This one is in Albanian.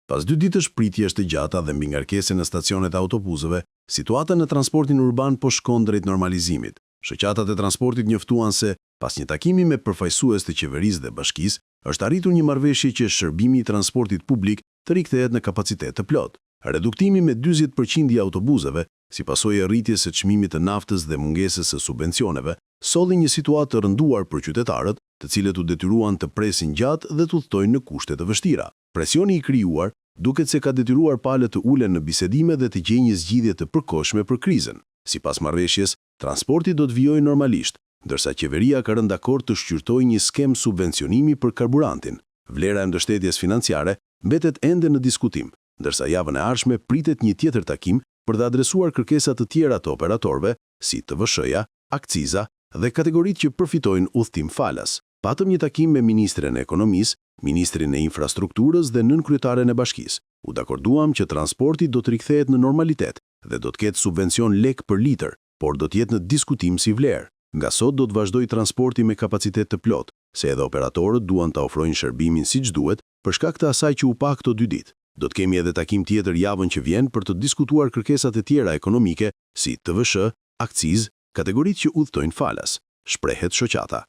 Pas 2 ditësh pritjesh të gjata dhe mbi ngarkese në stacionet e autobusëve, situata në transportin urban po shkon drejt normalizimit. Shoqatat e transportit njoftuan se, pas një takimi me përfaqësues të qeverisë dhe bashkisë, është arritur një marrëveshje që shërbimi i transportit publik të rikthehet në kapacitet të plot. Reduktimi me 40% i autobusëve, si pasojë e rritjes së çmimit të naftës dhe mungesës së subvencioneve, solli një situatë të rënduar për qytetarët, të cilët u detyruan të presin gjatë dhe të udhtojnë në kushte të vështira. Presioni i krijuar duket se ka detyruar palët të ulen në bisedime dhe të gjejnë një zgjidhje të përkohshme për krizën. Sipas marrëveshjes, transporti do të vijojë normalisht, ndërsa qeveria ka rënë dakord të shqyrtojë një skem subvencionimi për karburantin. Vlera e mbështetjes financiare mbetet ende në diskutim, ndërsa javën e ardhshme pritet një tjetër takim për të adresuar kërkesat të tjera të operatorëve, si TVSH-ja, akciza dhe kategoritë që përfitojnë udhtim falas. Patëm një takim me Ministren e Ekonomisë, Ministrin e Infrastrukturës dhe nënkryetaren e Bashkisë. U dakorduam që transporti do të rikthehet në normalitet dhe do të ketë subvencion lek për litër, por do të jetë në diskutim si vlerë. Nga sot do të vazhdojë transporti me kapacitet të plot, se edhe operatorët duan ta ofrojnë shërbimin siç duhet, për shkak të asaj që u pa këto 2 ditë. Do të kemi edhe takim tjetër javën që vjen për të diskutuar kërkesat e tjera ekonomike, si TVSH, akcizë, kategoritë që udhtojnë falas, shprehet shoqata.